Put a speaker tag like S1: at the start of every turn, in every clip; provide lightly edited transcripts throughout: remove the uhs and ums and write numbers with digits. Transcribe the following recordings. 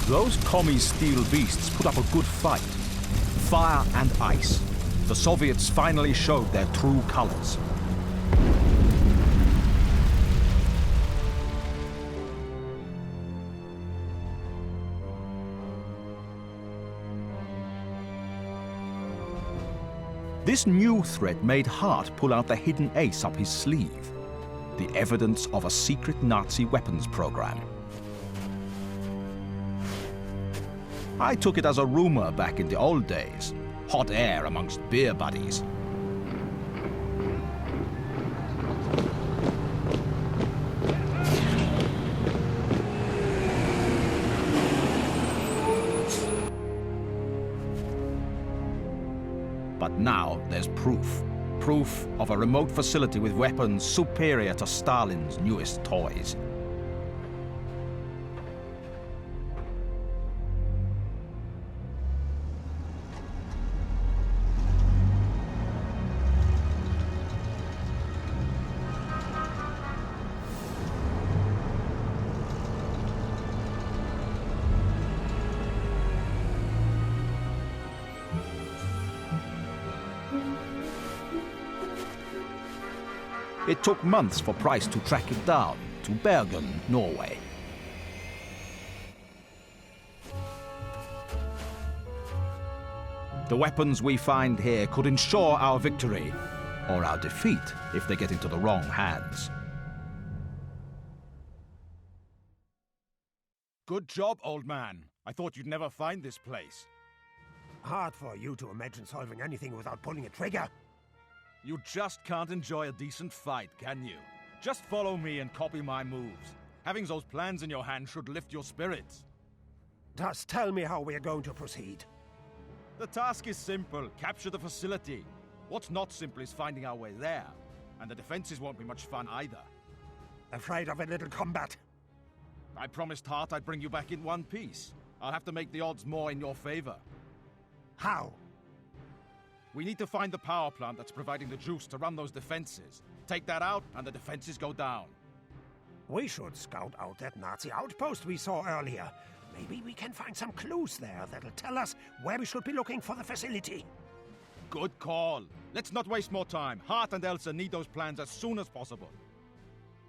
S1: Those commie steel beasts put up a good fight. Fire and ice. The Soviets finally showed their true colors. This new threat made Hart pull out the hidden ace up his sleeve. The evidence of a secret Nazi weapons program. I took it as a rumor back in the old days. Hot air amongst beer buddies. But now there's proof. Proof of a remote facility with weapons superior to Stalin's newest toys. It took months for Price to track it down to Bergen, Norway. The weapons we find here could ensure our victory, or our defeat if they get into the wrong hands.
S2: Good job, old man. I thought you'd never find this place.
S3: Hard for you to imagine solving anything without pulling a trigger.
S2: You just can't enjoy a decent fight, can you? Just follow me and copy my moves. Having those plans in your hand should lift your spirits.
S3: Just tell me how we're going to proceed.
S2: The task is simple. Capture the facility. What's not simple is finding our way there. And the defenses won't be much fun either.
S3: Afraid of a little combat?
S2: I promised Hart I'd bring you back in one piece. I'll have to make the odds more in your favor.
S3: How?
S2: We need to find the power plant that's providing the juice to run those defenses. Take that out, and the defenses go down.
S3: We should scout out that Nazi outpost we saw earlier. Maybe we can find some clues there that'll tell us where we should be looking for the facility.
S2: Good call. Let's not waste more time. Hart and Elsa need those plans as soon as possible.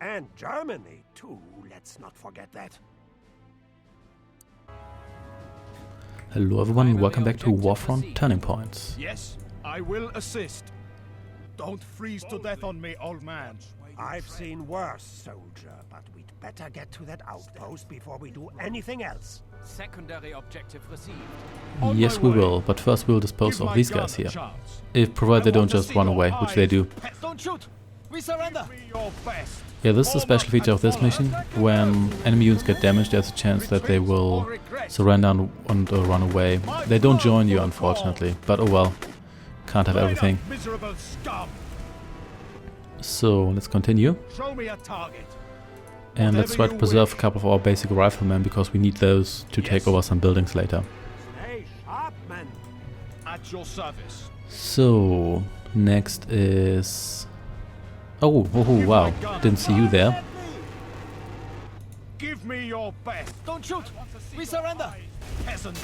S3: And Germany, too. Let's not forget that.
S4: Hello everyone, welcome back to Warfront Turning Points.
S2: Yes, I will assist. Don't freeze to death on me, old man.
S3: I've seen worse, soldier, but we'd better get to that outpost before we do anything else.
S5: Secondary objective received.
S4: Yes, we will, but first we'll dispose of these guys here. If provided they don't just run away, which they do.
S5: Don't shoot! We surrender!
S4: Yeah, this is a special feature of this mission. When enemy units get damaged, there's a chance that they will surrender and run away. They don't join you, unfortunately, but oh well. Can't have everything. So, let's continue. And let's try to preserve a couple of our basic riflemen, because we need those to take over some buildings later.
S2: At your service.
S4: So, next is... Oh, wow, didn't see you there.
S2: Give me your best.
S5: Don't shoot! We surrender!
S2: Peasant.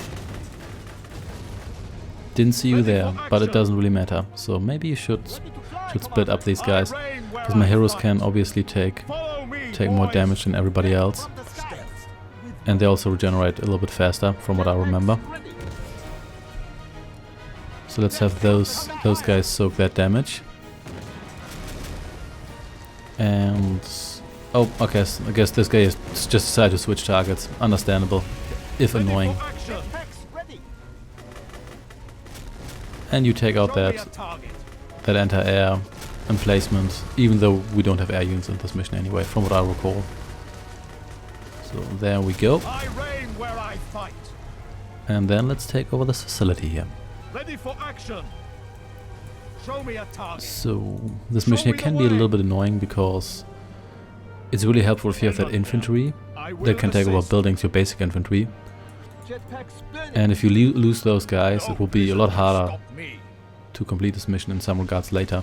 S4: Didn't see you there, but it doesn't really matter. So maybe you should split up these guys, because my heroes can obviously take more damage than everybody else, and they also regenerate a little bit faster, from what I remember. So let's have those guys soak that damage. And oh, okay, I guess this guy has just decided to switch targets. Understandable, if annoying. And you take out that anti-air emplacement, even though we don't have air units in this mission anyway, from what I recall. So there we go. And then let's take over this facility here.
S2: Ready for action. Show me a target.
S4: So this mission here can be a little bit annoying, because it's really helpful if you have that infantry that can take over buildings, your basic infantry. And if you lose those guys, it will be a lot harder to complete this mission in some regards later.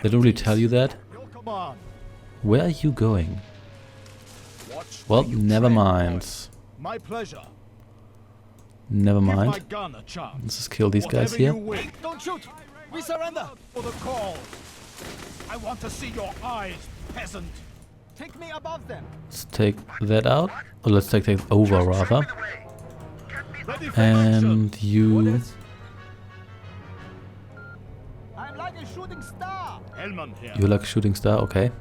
S4: They don't really tell you that. Where are you going? Well, never mind.
S2: My pleasure.
S4: Never
S2: Give
S4: mind.
S2: my gun a chance.
S4: Let's just kill these guys
S2: Whatever
S4: here.
S2: you will.
S5: Don't shoot! We surrender!
S2: For the call. I want to see your eyes, peasant.
S5: Take me above them!
S4: Let's take that out. Or let's take that over rather.
S2: Ready for action.
S4: And you...
S5: I'm like a shooting star!
S2: Hellman here.
S4: You're like a shooting star, okay.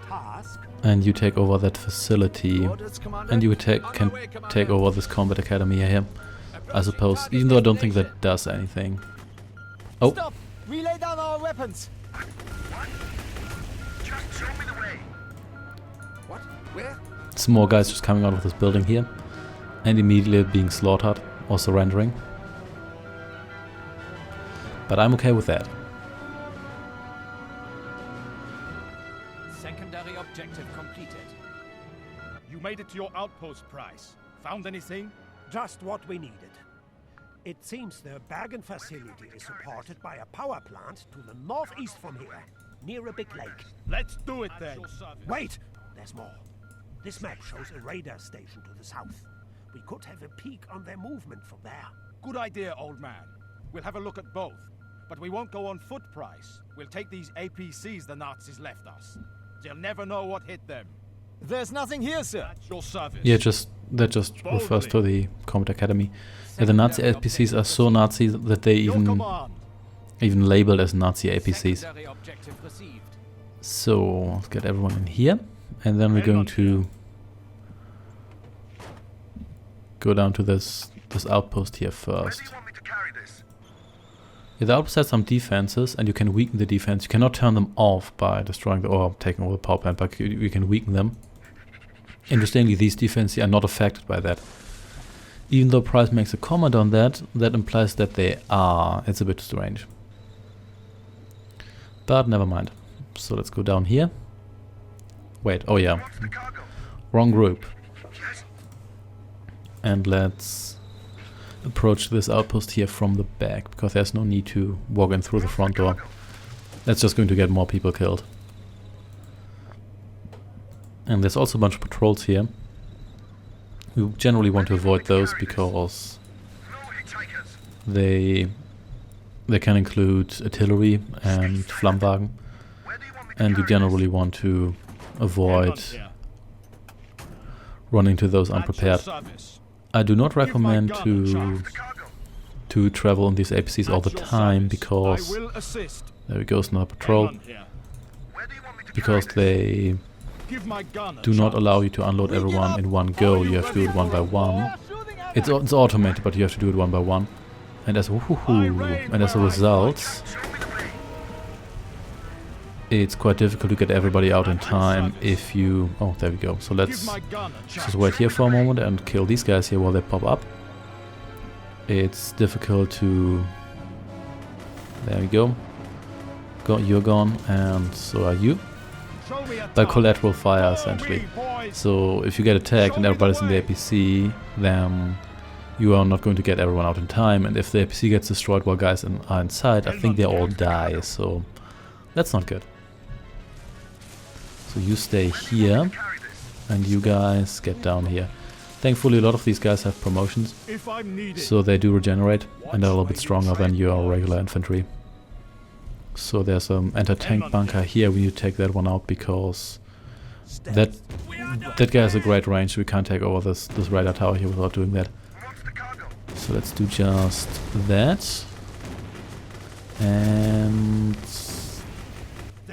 S3: Task?
S4: And you take over that facility.
S5: Orders, Commander.
S4: And you
S5: On
S4: can
S5: my way, Commander.
S4: take over this combat academy here, I suppose. Even though I don't think that does anything. Oh,
S5: Stop! We lay down our weapons!
S3: Just show me the way.
S5: What? Where?
S4: some more guys just coming out of this building here. And immediately being slaughtered or surrendering. But I'm okay with that.
S5: Secondary objective completed.
S2: You made it to your outpost, Price. Found anything?
S3: Just what we needed. It seems the Bergen facility is supported by a power plant to the northeast from here, near a big lake.
S2: Let's do it then.
S3: Wait! There's more. This map shows a radar station to the south. We could have a peek on their movement from there.
S2: Good idea, old man. We'll have a look at both. But we won't go on foot, Price. We'll take these APCs the Nazis left us. They'll never know what hit them.
S5: There's nothing here, sir.
S2: At your service.
S4: Yeah, that just refers to the Combat Academy. Yeah, the Nazi APCs are so Nazi that they
S2: Your
S4: even
S2: command.
S4: labeled as Nazi APCs.
S5: Secondary objective received.
S4: So let's get everyone in here, and then we're going to go down to this outpost here first. Yeah, the outpost has some defenses, and you can weaken the defense. You cannot turn them off by destroying or taking over the power plant, but you can weaken them. Interestingly, these defenses are not affected by that. Even though Price makes a comment on that, that implies that they are. It's a bit strange. But never mind. So let's go down here. Wait, oh yeah. Wrong group. And let's approach this outpost here from the back, because there's no need to walk in through the front door. That's just going to get more people killed. And there's also a bunch of patrols here. We generally want to avoid those because they can include artillery and Flammwagen, and you generally want to avoid running to those unprepared. I do not recommend to travel on these APCs all the time, because there we go, another patrol, because they do not allow you to unload everyone in one go. You have to do it one by one. It's automated, but you have to do it one by one. And as a result, it's quite difficult to get everybody out in time if you... Oh, there we go. So let's just wait here for a moment and kill these guys here while they pop up. It's difficult to... There we go. You're gone, and so are you. By collateral fire, essentially. So if you get attacked and everybody's in the APC, then you are not going to get everyone out in time. And if the APC gets destroyed while guys are inside, I think they all die. So that's not good. So you stay here, and you guys get down here. Thankfully, a lot of these guys have promotions, so they do regenerate, and they're a little bit stronger than your regular infantry. So there's an anti-tank bunker here. We need to take that one out, because that guy has a great range. We can't take over this radar tower here without doing that. So let's do just that. And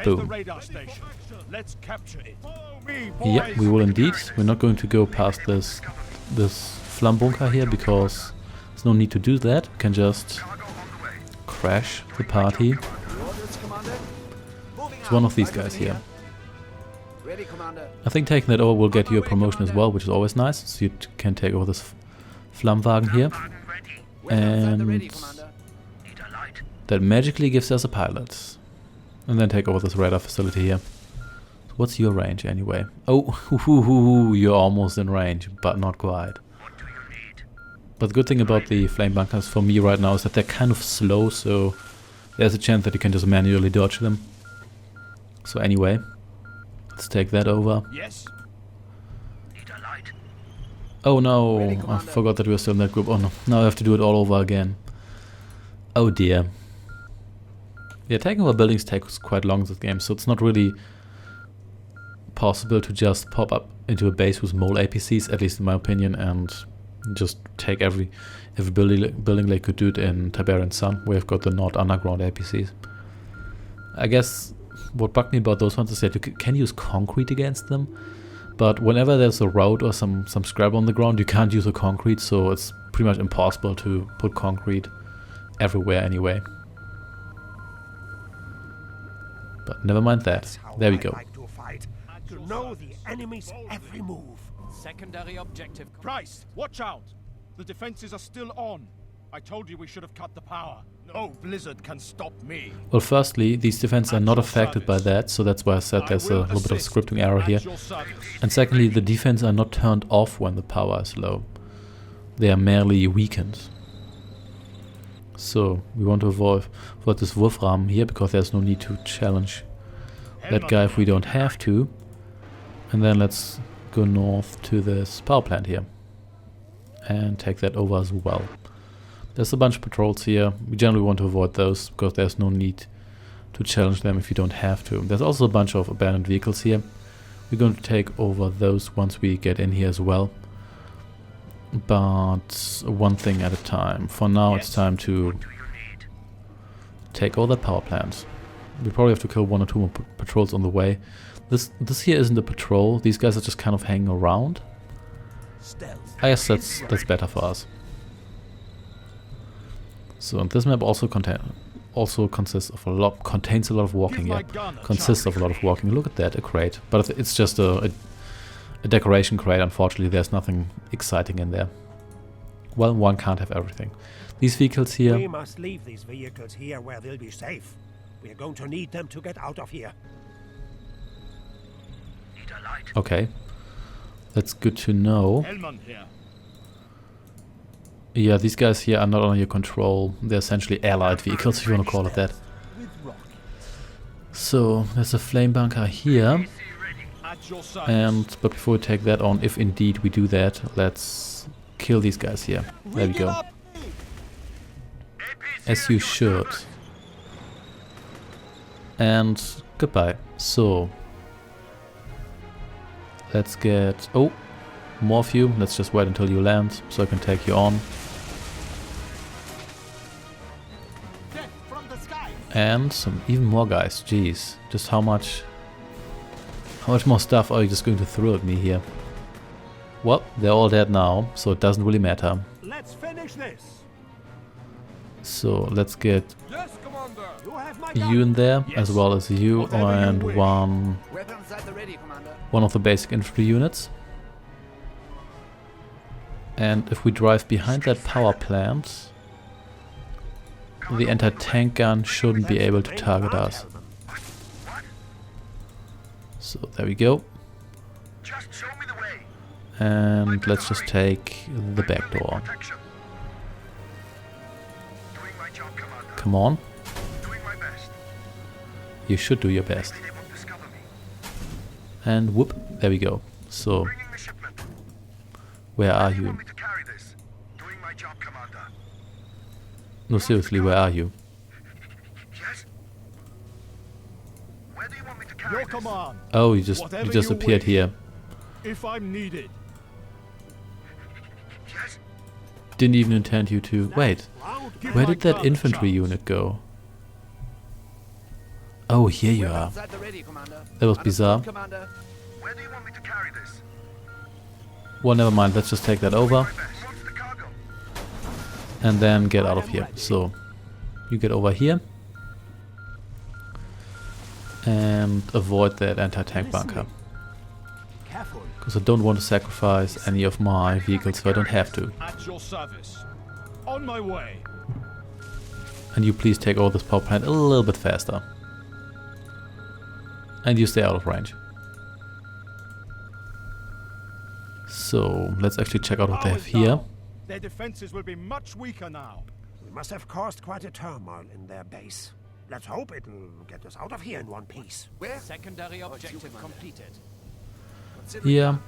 S4: boom.
S2: Let's capture it.
S4: Yeah, we will indeed. We're not going to go past this Flamm bunker here, because there's no need to do that. We can just crash the party. It's one of these guys here.
S5: Ready, Commander.
S4: I think taking that over will get you a promotion as well, which is always nice. So you can take over this Flammwagen here. And that magically gives us a pilot. And then take over this radar facility here. So what's your range anyway? Oh, you're almost in range, but not quite. But the good thing about the flame bunkers for me right now is that they're kind of slow, so there's a chance that you can just manually dodge them. So anyway, let's take that over.
S2: Yes.
S4: Oh no, I forgot that we were still in that group. Oh no, now I have to do it all over again. Oh dear. Yeah, taking over buildings takes quite long in this game, so it's not really possible to just pop up into a base with mole APCs, at least in my opinion, and just take every building they could do it in Tiberian Sun, where you've got the Nord Underground APCs. I guess what bugged me about those ones is that you can use concrete against them, but whenever there's a road or some scrap on the ground, you can't use the concrete, so it's pretty much impossible to put concrete everywhere anyway. But never mind that. There we go.
S3: Like to fight, to know the enemy's every move.
S5: Secondary objective.
S2: Price, watch out! The defenses are still on. I told you we should have cut the power. No blizzard can stop me.
S4: Well, firstly, these defenses are not affected by that, so that's why I said there's a little bit of scripting error here. And secondly, the defenses are not turned off when the power is low. They are merely weakened. So, we want to avoid this Wurfrahmen here, because there's no need to challenge that guy if we don't have to. And then let's go north to this power plant here. And take that over as well. There's a bunch of patrols here. We generally want to avoid those, because there's no need to challenge them if you don't have to. There's also a bunch of abandoned vehicles here. We're going to take over those once we get in here as well. But one thing at a time. For now, it's time to take all the power plants. We probably have to kill 1 or 2 more patrols on the way. This here isn't a patrol. These guys are just kind of hanging around. I guess that's better for us. So, and this map also contains a lot of walking. Yeah, consists of a lot of walking. Look at that, a crate. But it's just a decoration crate. Unfortunately, there's nothing exciting in there. Well, one can't have everything. These vehicles here.
S3: We must leave these vehicles here where they'll be safe. We are going to need them to get out of here.
S4: Okay, that's good to know. Yeah, these guys here are not under your control. They're essentially allied vehicles, if you want to call it that. So, there's a flame bunker here. But before we take that on, if indeed we do that, let's kill these guys here. There we go. As you should. And goodbye. So, let's get... Oh, more of you. Let's just wait until you land, so I can take you on. And some even more guys. Jeez, just how much more stuff are you just going to throw at me here? Well, they're all dead now, so it doesn't really matter.
S3: Let's finish this.
S4: So let's get you in there, as well as you, and one of the basic infantry units. And if we drive behind that power plant, the anti-tank gun shouldn't be able to target us. So there we go. And let's just take the back door. Come on. You should do your best. And whoop, there we go. So, where are you? No, seriously, where are you? Oh, you just appeared here.
S2: If I'm needed.
S4: Didn't even intend you to... Wait, where did that infantry unit go? Oh, here you are. That was bizarre. Well, never mind, let's just take that over. And then get out of here. So, you get over here. And avoid that anti-tank bunker. Because I don't want to sacrifice any of my vehicles if I don't have to.
S2: At your service. On my way.
S4: And you please take over this power plant a little bit faster. And you stay out of range. So, let's actually check out what they have here.
S2: Their defenses will be much weaker now.
S3: We must have caused quite a turmoil in their base. Let's hope it'll get us out of here in one piece.
S5: Secondary objective completed.
S4: Yeah,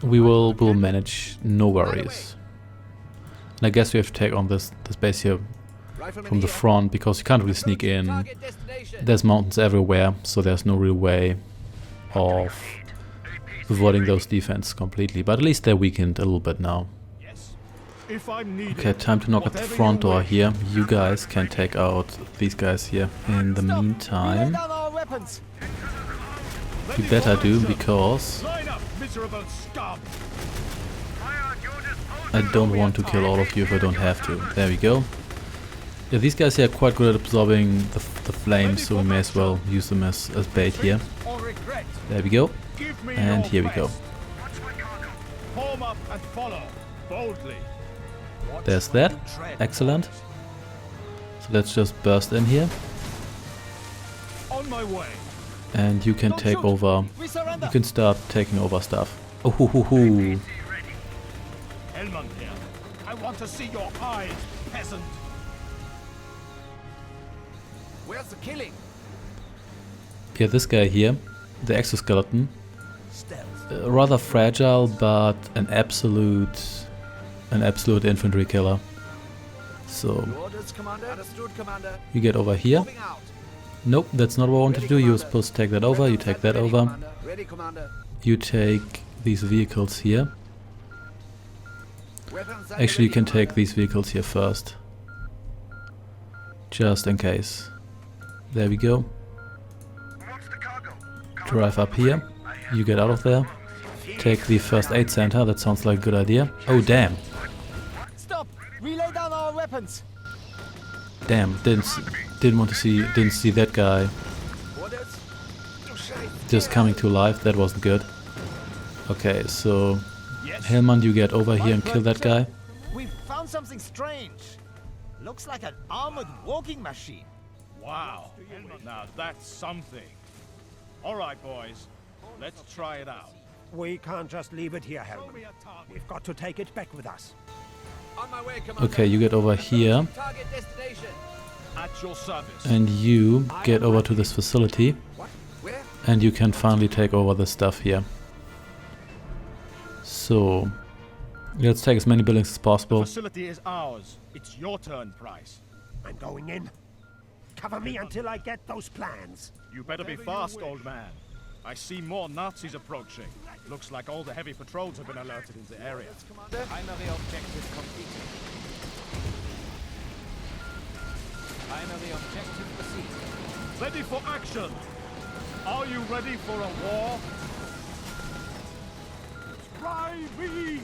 S4: we'll manage, no worries. And I guess we have to take on this base here from the front, because you can't really sneak in.
S5: Target destination.
S4: There's mountains everywhere, so there's no real way of avoiding those defenses completely. But at least they're weakened a little bit now.
S2: If I'm needed,
S4: Okay, time to knock at the
S2: whatever
S4: front
S2: you
S4: door
S2: wish.
S4: here. You guys can take out these guys here. In the meantime, you better do, because
S2: Line up, miserable scum!
S4: I don't want to kill all of you if I don't have to. There we go. Yeah, these guys here are quite good at absorbing the flames, so we may as well use them as bait here.
S2: Or regret.
S4: There we go.
S2: Give me
S4: And
S2: your
S4: here we go.
S2: best. Form up and follow boldly.
S4: There's that. Excellent. So let's just burst in here.
S2: On my way.
S4: And you can take over.
S5: We surrender.
S4: You can start taking over stuff. Oh hoo hoo hoo.
S2: Hellman here. I want to see your eyes, peasant.
S5: Where's the killing?
S4: Yeah, this guy here, the exoskeleton, rather fragile, but an absolute infantry killer. So
S5: Orders, Commander. Understood, Commander.
S4: you get over here.
S5: Moving out.
S4: Nope, that's not what I wanted to do. You're supposed to take that over. You take that
S5: Ready,
S4: over.
S5: Commander. Ready, Commander.
S4: You take these vehicles here.
S5: Weapons at
S4: Actually, you
S5: ready,
S4: can take
S5: Commander.
S4: these vehicles here first, just in case. There we go. Drive up here. You get out of there. Take the first aid center. That sounds like a good idea. Oh damn!
S5: Stop! We lay down our weapons.
S4: Damn! Didn't see that guy
S5: Orders.
S4: just coming to life. That wasn't good. Okay, so
S2: Yes.
S4: Hellman, you get over here and kill that guy.
S5: We found something strange. Looks like an armored walking machine.
S2: Wow. Now that's something. All right, boys. Let's try it out.
S3: We can't just leave it here,
S2: Show
S3: Helmut.
S2: me a target.
S3: We've got to take it back with us.
S5: On my way, Commander.
S4: Okay, you get over here,
S5: Target destination.
S2: At your service.
S4: and you get over to this facility,
S5: What? Where?
S4: and you can finally take over this stuff here. So let's take as many buildings as
S2: The
S4: possible.
S2: facility is ours. It's your turn, Price.
S3: I'm going in. Cover me until I get those plans.
S2: You better be fast, old man. I see more Nazis approaching. Looks like all the heavy patrols have been alerted in the area.
S5: Primary objective completed. Primary objective received.
S2: Ready for action! Are you ready for a war? Try me!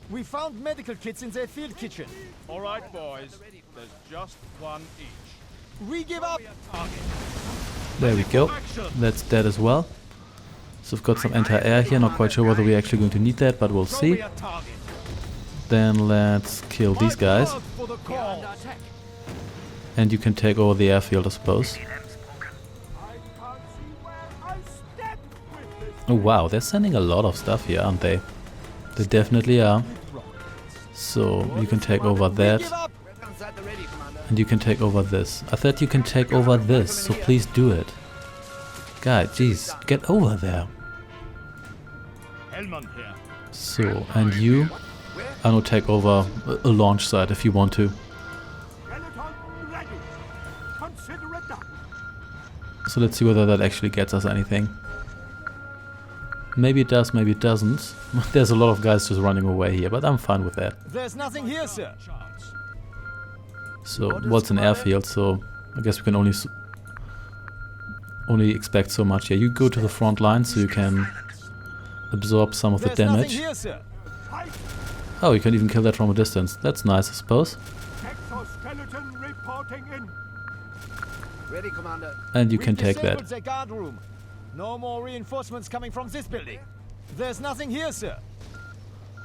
S5: We found medical kits in their field kitchen.
S2: All right, boys. There's just one each.
S5: We give up.
S2: Target.
S4: There we go. That's dead as well. So we've got some anti-air here. Not quite sure whether we're actually going to need that, but we'll
S2: Throw
S4: see.
S2: me a target.
S4: Then let's kill these
S2: My
S4: guys.
S2: blood for the cause.
S5: Attack.
S4: And you can take over the airfield, I suppose. Oh wow, they're sending a lot of stuff here, aren't they? They definitely are. So you can take over that.
S5: Give up. Weapons at the ready, Commander.
S4: And you can take over this. I thought you can take over this, so please do it. God, jeez, get over there.
S2: Hellman here.
S4: So, and you, I will take over a launch site if you want to.
S3: Skeleton ready. Consider it done.
S4: So let's see whether that actually gets us anything. Maybe it does, maybe it doesn't. There's a lot of guys just running away here, but I'm fine with that.
S5: There's nothing here, sir.
S2: Chance.
S4: So, what's an airfield? So, I guess we can only expect so much here. You go to the front line so you can absorb some of the
S5: There's nothing
S4: damage.
S5: here, sir.
S4: Oh, you can even kill that from a distance. That's nice, I suppose.
S3: Exoskeleton reporting in.
S5: Ready, Commander.
S4: And you
S5: We've
S4: can take
S5: disabled
S4: that.
S5: their guard room. No more reinforcements coming from this building. There's nothing here, sir.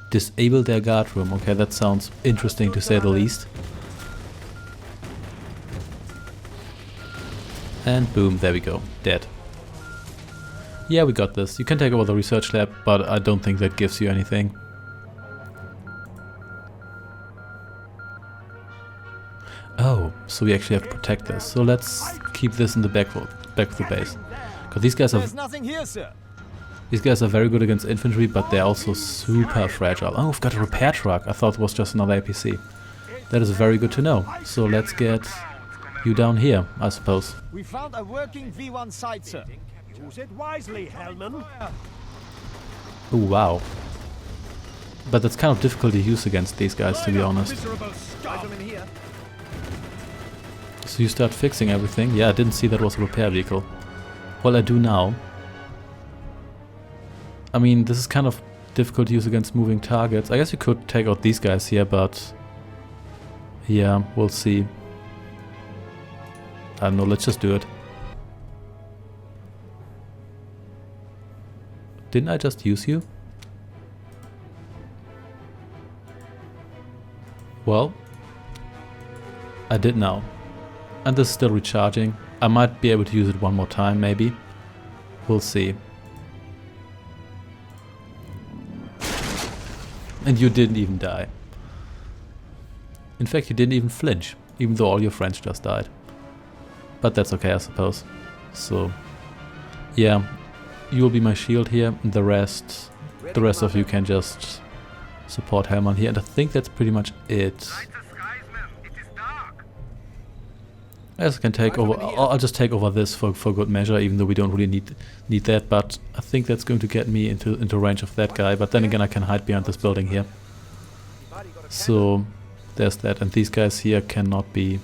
S4: Disable their guard room. Okay, that sounds interesting to say the least. And boom, there we go. Dead. Yeah, we got this. You can take over the research lab, but I don't think that gives you anything. Oh, so we actually have to protect this. So let's keep this in the back of the base. Because these guys are
S5: There's nothing here, sir.
S4: These guys are very good against infantry, but they're also super fragile. Oh, we've got a repair truck. I thought it was just another APC. That is very good to know. So let's get you down here, I suppose.
S5: We found a working V1 site, sir.
S3: Use it wisely, Hellman.
S4: Oh, wow. But that's kind of difficult to use against these guys, to be honest. So you start fixing everything. Yeah, I didn't see that was a repair vehicle. Well, I do now. I mean, this is kind of difficult to use against moving targets. I guess you could take out these guys here, but... yeah, we'll see. I don't know, let's just do it. Didn't I just use you? Well, I did now. And this is still recharging. I might be able to use it one more time, maybe. We'll see. And you didn't even die. In fact, you didn't even flinch, even though all your friends just died. But that's okay, I suppose. So, yeah, you'll be my shield here, and the rest of you can just support Hellman here. And I think that's pretty much it. I guess I can take over. I'll just take over this for good measure, even though we don't really need that. But I think that's going to get me into range of that guy. But then again, I can hide behind this building here. So there's that, and these guys here cannot be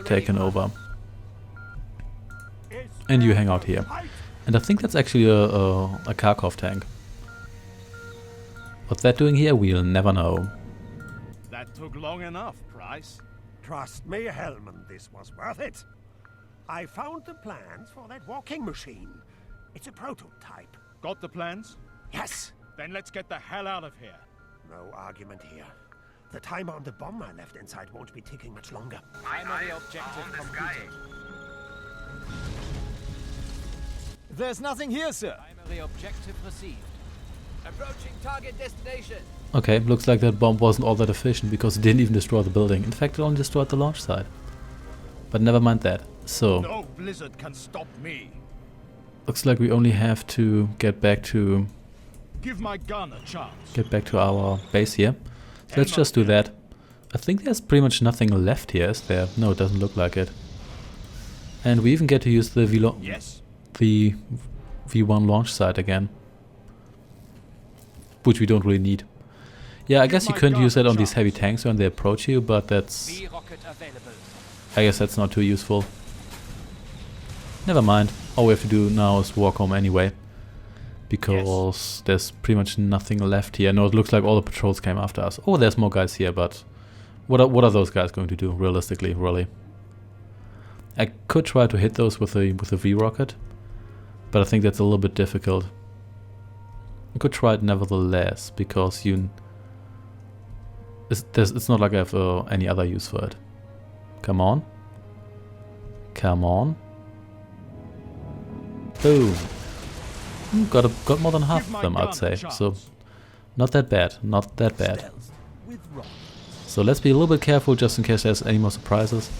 S4: taken over. And you hang out here. And I think that's actually a Kharkov tank. What's that doing here? We'll never know.
S2: That took long enough, Price.
S3: Trust me, Hellman, this was worth it. I found the plans for that walking machine. It's a prototype.
S2: Got the plans?
S3: Yes.
S2: Then let's get the hell out of here.
S3: No argument here. The timer on the bomb I left inside won't be ticking much longer.
S5: Primary objective completed. There's nothing here, sir. Primary objective received. Approaching target destination.
S4: Okay, looks like that bomb wasn't all that efficient because it didn't even destroy the building. In fact, it only destroyed the launch site. But never mind that. So,
S2: no blizzard can stop me.
S4: Looks like we only have to get back to
S2: Give my gun a chance.
S4: Get back to our base here. So let's just do that. I think there's pretty much nothing left here, is there? No, it doesn't look like it. And we even get to use the V1 launch site again. Which we don't really need. Yeah, I guess you couldn't use that on these heavy tanks when they approach you, but that's... I guess that's not too useful. Never mind. All we have to do now is walk home anyway. Because there's pretty much nothing left here. No, it looks like all the patrols came after us. Oh, there's more guys here, but... What are those guys going to do, realistically, really? I could try to hit those with a V-rocket. But I think that's a little bit difficult. I could try it nevertheless, because it's not like I have any other use for it. Come on. Come on. Boom. Got more than half of them, I'd say. So, not that bad. Not that bad. So let's be a little bit careful just in case there's any more surprises.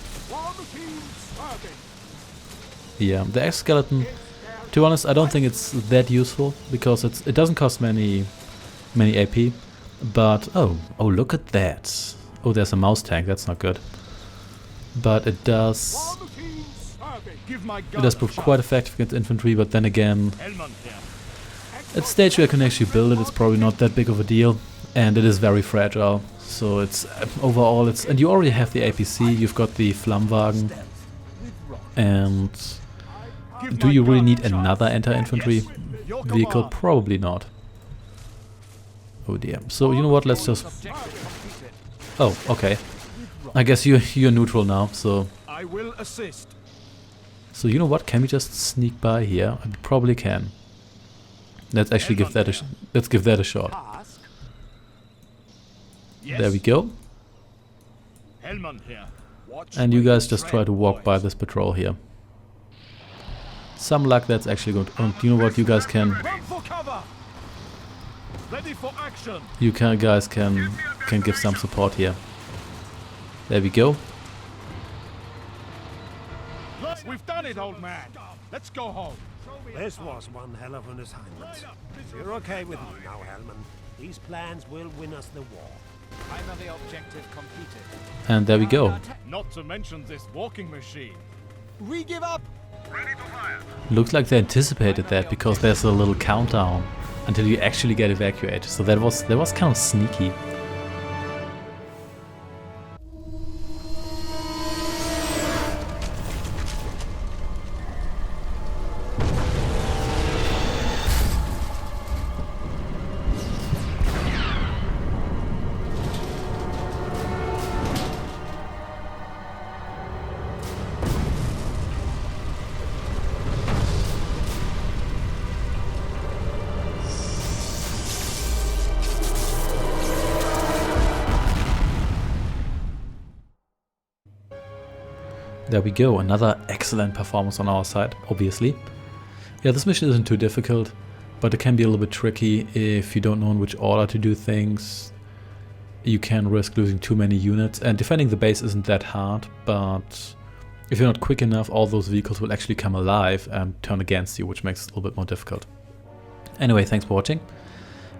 S4: Yeah, the exoskeleton... To be honest, I don't think it's that useful because it doesn't cost many AP, but oh look at that! Oh, there's a mouse tank. That's not good. But it does prove quite effective against infantry. But then again, at the stage where I can actually build it, it's probably not that big of a deal, and it is very fragile. So it's overall and you already have the APC. You've got the Flammwagen, and. Do you really need another anti-infantry vehicle? Probably not. Oh dear. So you know what? Let's just... Oh, okay. I guess you're neutral now. So
S2: I will assist.
S4: So you know what? Can we just sneak by here? I probably can. Let's actually give that let's give that a shot. There we go. And you guys just try to walk by this patrol here. Some luck, that's actually good. And you know what? You guys can. You guys can give some support here. There we go.
S2: We've done it, old man. Let's go home.
S3: This was one hell of an assignment. You're okay with me now, Hellman. These plans will win us the war.
S5: Primary objective completed.
S4: And there we go.
S2: Not to mention this walking machine.
S5: We give up!
S4: Looks like they anticipated that because there's a little countdown until you actually get evacuated. So that was kind of sneaky. There we go, another excellent performance on our side, obviously. Yeah, this mission isn't too difficult, but it can be a little bit tricky if you don't know in which order to do things. You can risk losing too many units, and defending the base isn't that hard, but if you're not quick enough, all those vehicles will actually come alive and turn against you, which makes it a little bit more difficult. Anyway, thanks for watching,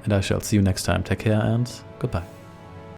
S4: and I shall see you next time. Take care and goodbye.